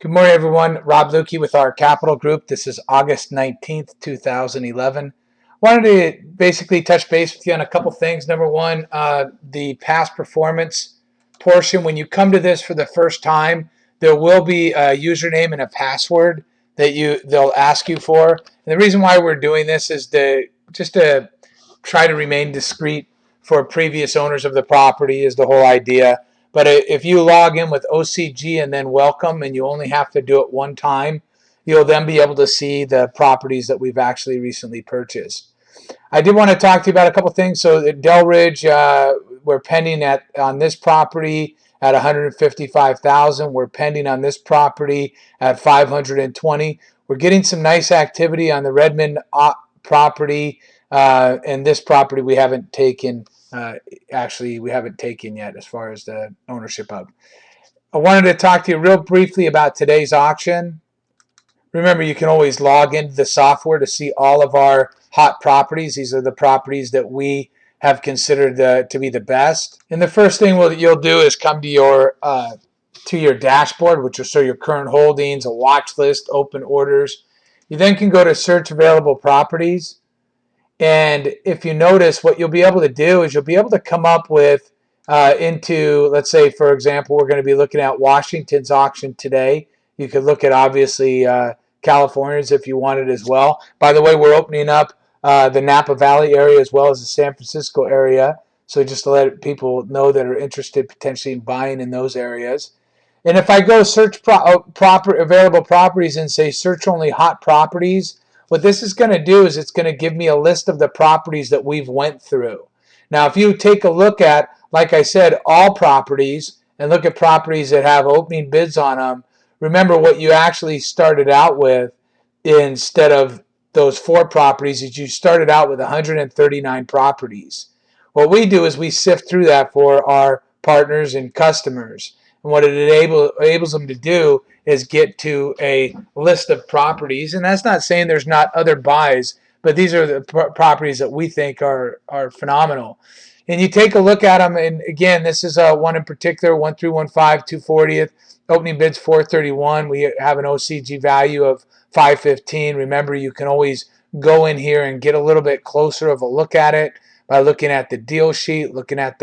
Good morning, everyone. Rob Lukey with our Capital Group. This is August 19th, 2011. Wanted to basically touch base with you on a couple things. Number one, the past performance portion. When you come to this for the first time, there will be a username and a password that they'll ask you for. And the reason why we're doing this is to try to remain discreet for previous owners of the property is the whole idea. But if you log in with OCG and then welcome, and you only have to do it one time, you'll then be able to see the properties that we've actually recently purchased. I did want to talk to you about a couple things. So at Delridge, we're pending on this property at $155,000. We're pending on this property at $520,000. We're getting some nice activity on the Redmond property, and this property we haven't taken. We haven't taken yet as far as the ownership of. I wanted to talk to you real briefly about today's auction. Remember, you can always log into the software to see all of our hot properties. These are the properties that we have considered to be the best. And the first thing you'll do is come to your dashboard, which will show your current holdings, a watch list, open orders. You then can go to search available properties. And if you notice, what you'll be able to do is you'll be able to come up with let's say, for example, we're going to be looking at Washington's auction today. You could look at, obviously, California's if you wanted as well. By the way, we're opening up the Napa Valley area as well as the San Francisco area. So just to let people know that are interested potentially in buying in those areas. And if I go search available properties and say search only hot properties, what this is going to do is it's going to give me a list of the properties that we've went through. Now, if you take a look at, like I said, all properties and look at properties that have opening bids on them, remember what you actually started out with instead of those 4 properties is you started out with 139 properties. What we do is we sift through that for our partners and customers. And what it enables them to do is get to a list of properties. And that's not saying there's not other buys, but these are the properties that we think are phenomenal. And you take a look at them, and again, this is one in particular, 1315, 240th, opening bids 431. We have an OCG value of 515. Remember, you can always go in here and get a little bit closer of a look at it by looking at the deal sheet, looking at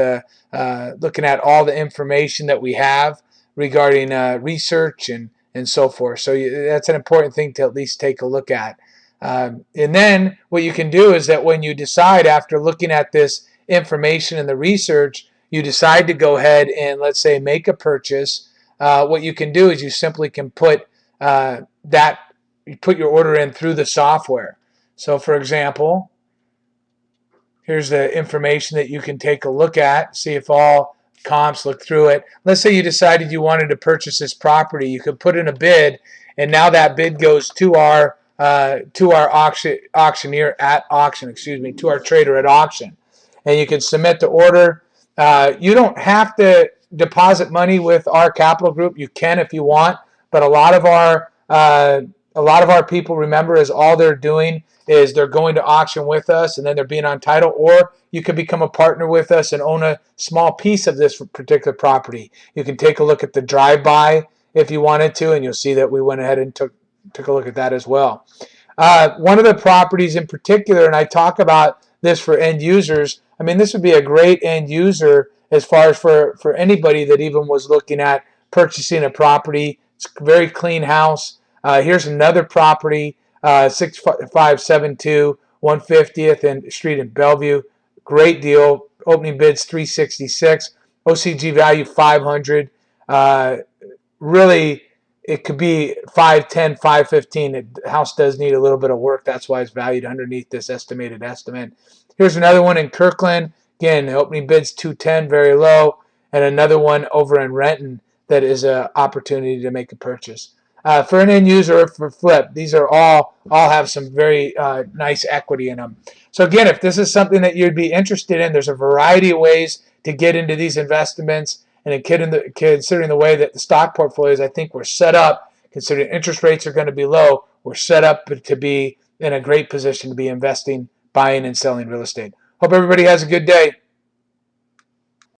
all the information that we have regarding research and so forth. So that's an important thing to at least take a look at. And then what you can do is that when you decide after looking at this information and the research, you decide to go ahead and, let's say, make a purchase, what you can do is you simply can put your order in through the software. So, for example, here's the information that you can take a look at, see if all comps, look through it. Let's say you decided you wanted to purchase this property. You could put in a bid, and now that bid goes to our auctioneer at auction, to our trader at auction. And you can submit the order. You don't have to deposit money with our Capital Group. You can if you want, but a lot of our people, remember, is all they're doing is they're going to auction with us and then they're being on title, or you could become a partner with us and own a small piece of this particular property. You can take a look at the drive-by if you wanted to, and you'll see that we went ahead and took a look at that as well. One of the properties in particular, and I talk about this for end users, I mean, this would be a great end user as far as for anybody that even was looking at purchasing a property. It's a very clean house. Here's another property, 6572 150th and Street in Bellevue. Great deal. Opening bids 366. OCG value 500. Really, it could be 510, 515. The house does need a little bit of work. That's why it's valued underneath this estimated estimate. Here's another one in Kirkland. Again, opening bids 210, very low. And another one over in Renton that is an opportunity to make a purchase. For an end user or for flip, these are all have some very nice equity in them. So again, if this is something that you'd be interested in, there's a variety of ways to get into these investments. And considering the way that the stock portfolios, I think we're set up, considering interest rates are going to be low, we're set up to be in a great position to be investing, buying, and selling real estate. Hope everybody has a good day.